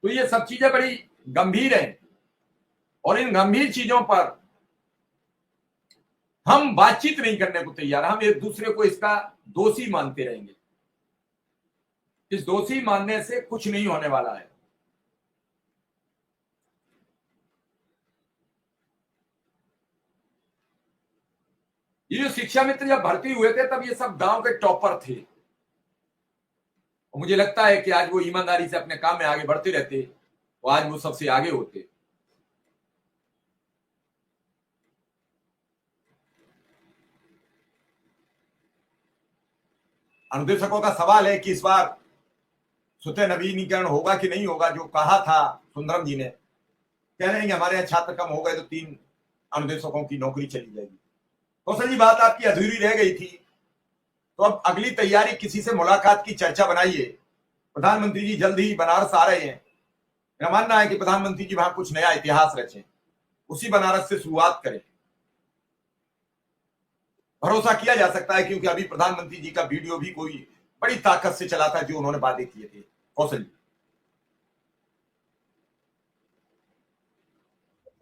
तो ये सब चीजें बड़ी गंभीर हैं और इन गंभीर चीजों पर हम बातचीत नहीं करने को तैयार। हम एक दूसरे को इसका दोषी मानते रहेंगे। इस दोषी मानने से कुछ नहीं होने वाला है। ये जो शिक्षा मित्र जब भर्ती हुए थे तब ये सब गांव के टॉपर थे और मुझे लगता है कि आज वो ईमानदारी से अपने काम में आगे बढ़ते रहते तो आज वो सबसे आगे होते। अनुदेशकों का सवाल है कि इस बार स्वतः नवीनीकरण होगा कि नहीं होगा। जो कहा था सुंदरम जी ने, कह रहे हैं कि हमारे यहाँ छात्र कम हो गए तो 3 अनुदेशकों की नौकरी चली जाएगी। कौशल जी, बात आपकी अधूरी रह गई थी, तो अब अगली तैयारी किसी से मुलाकात की चर्चा बनाइए। प्रधानमंत्री जी जल्द ही बनारस आ रहे हैं। मेरा मानना है कि प्रधानमंत्री जी वहां कुछ नया इतिहास रचें, उसी बनारस से शुरुआत करें। भरोसा किया जा सकता है क्योंकि अभी प्रधानमंत्री जी का वीडियो भी कोई बड़ी ताकत से चला था जो उन्होंने वादे किए थे। कौशल जी।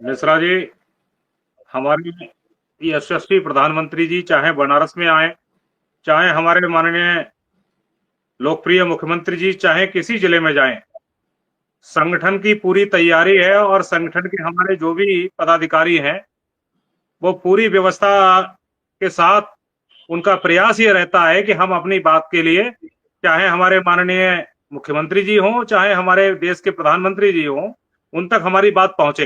मिश्रा जी, हमारे यशस्वी प्रधानमंत्री जी चाहे बनारस में आए, चाहे हमारे माननीय लोकप्रिय मुख्यमंत्री जी चाहे किसी जिले में जाएं, संगठन की पूरी तैयारी है और संगठन के हमारे जो भी पदाधिकारी हैं वो पूरी व्यवस्था के साथ उनका प्रयास ये रहता है कि हम अपनी बात के लिए, चाहे हमारे माननीय मुख्यमंत्री जी हों चाहे हमारे देश के प्रधानमंत्री जी हों, उन तक हमारी बात पहुंचे।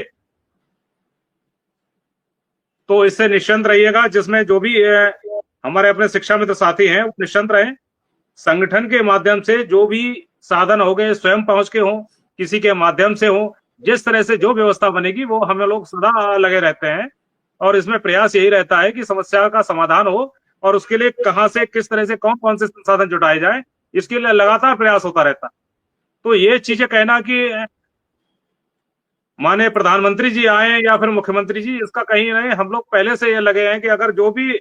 तो इससे निश्चिंत रहिएगा, जिसमें जो भी हमारे अपने शिक्षा मित्र साथी हैं वो निश्चिंत रहें। संगठन के माध्यम से जो भी साधन हो गए, स्वयं पहुंच के हों, किसी के माध्यम से हो, जिस तरह से जो व्यवस्था बनेगी वो हम लोग सदा लगे रहते हैं और इसमें प्रयास यही रहता है कि समस्या का समाधान हो और उसके लिए कहां से किस तरह से कौन कौन से संसाधन जुटाए जाए, इसके लिए लगातार प्रयास होता रहता है। तो ये चीजें कहना कि माने प्रधानमंत्री जी आए या फिर मुख्यमंत्री जी, इसका कहीं नहीं। हम लोग पहले से ये लगे हैं कि अगर जो भी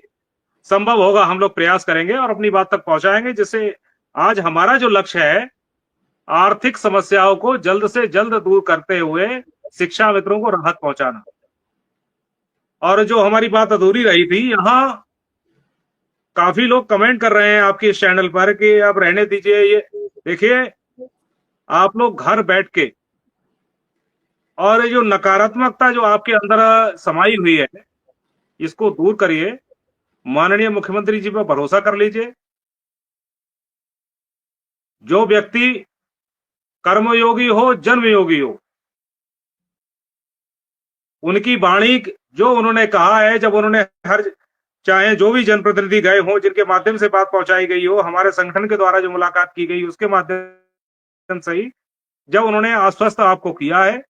संभव होगा हम लोग प्रयास करेंगे और अपनी बात तक पहुंचाएंगे, जिससे आज हमारा जो लक्ष्य है आर्थिक समस्याओं को जल्द से जल्द दूर करते हुए शिक्षा मित्रों को राहत पहुंचाना। और जो हमारी बात अधूरी रही थी, यहाँ काफी लोग कमेंट कर रहे हैं आपके इस चैनल पर कि आप रहने दीजिए। ये देखिए, आप लोग घर बैठ के और जो नकारात्मकता जो आपके अंदर समाई हुई है इसको दूर करिए। माननीय मुख्यमंत्री जी पर भरोसा कर लीजिए। जो व्यक्ति कर्मयोगी हो, जन्मयोगी हो, उनकी वाणी जो उन्होंने कहा है, जब उन्होंने हर चाहे जो भी जनप्रतिनिधि गए हो, जिनके माध्यम से बात पहुंचाई गई हो, हमारे संगठन के द्वारा जो मुलाकात की गई उसके माध्यम से ही जब उन्होंने आश्वस्त आपको किया है,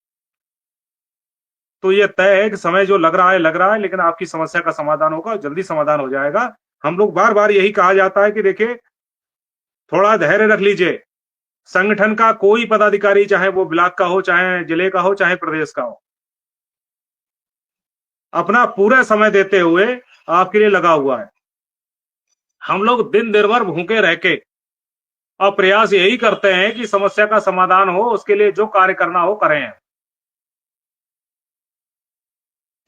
तो ये तय है कि समय जो लग रहा है, लेकिन आपकी समस्या का समाधान होगा, जल्दी समाधान हो जाएगा। हम लोग बार बार यही कहा जाता है कि देखिए, थोड़ा धैर्य रख लीजिए। संगठन का कोई पदाधिकारी, चाहे वो ब्लॉक का हो, चाहे जिले का हो, चाहे प्रदेश का हो, अपना पूरा समय देते हुए आपके लिए लगा हुआ है। हम लोग दिन भर भूखे रह के और प्रयास यही करते हैं कि समस्या का समाधान हो, उसके लिए जो कार्य करना हो करें।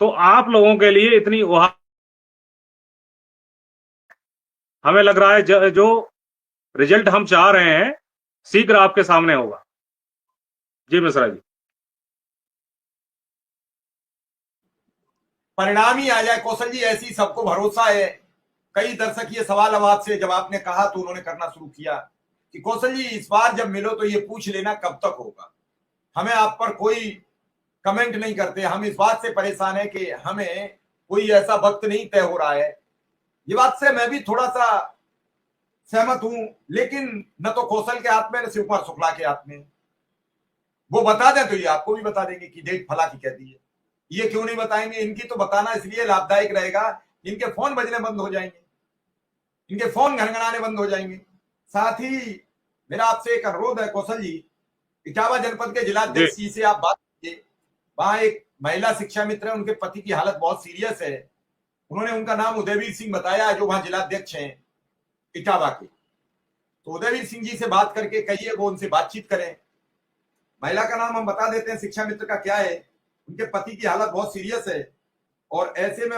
तो आप लोगों के लिए इतनी हमें लग रहा है जो रिजल्ट हम चाह रहे हैं शीघ्र आपके सामने होगा। जी मिश्रा जी। परिणाम ही आ जाए। कौशल जी, ऐसी सबको भरोसा है। कई दर्शक ये सवाल अब आपसे, जब आपने कहा तो उन्होंने करना शुरू किया कि कौशल जी इस बार जब मिलो तो ये पूछ लेना कब तक होगा। हमें आप पर कोई कमेंट नहीं करते, हम इस बात से परेशान है कि हमें कोई ऐसा वक्त नहीं तय हो रहा है। ये बात से मैं भी थोड़ा सा सहमत हूं, लेकिन न तो कौशल के हाथ में न शिव कुमार शुक्ला के हाथ में। वो बता दें तो ये आपको भी बता देंगे कि डेट फला की कहती है। ये क्यों नहीं बताएंगे? इनकी तो बताना इसलिए लाभदायक रहेगा, इनके फोन बजने बंद हो जाएंगे, इनके फोन घनघनाने बंद हो जाएंगे। साथ ही मेरा आपसे एक अनुरोध है कौशल जी, इटावा जनपद के जिलाध्यक्ष जी से आप बात कीजिए। वहां एक महिला शिक्षा मित्र है, उनके पति की हालत बहुत सीरियस है। उन्होंने उनका नाम उदयवीर सिंह बताया, जो वहां जिलाध्यक्ष हैं इटावा के। तो उदयवीर सिंह जी से बात करके कहिए वो उनसे बातचीत करें। महिला का नाम हम बता देते हैं शिक्षा मित्र का क्या है। उनके पति की हालत बहुत सीरियस है और ऐसे में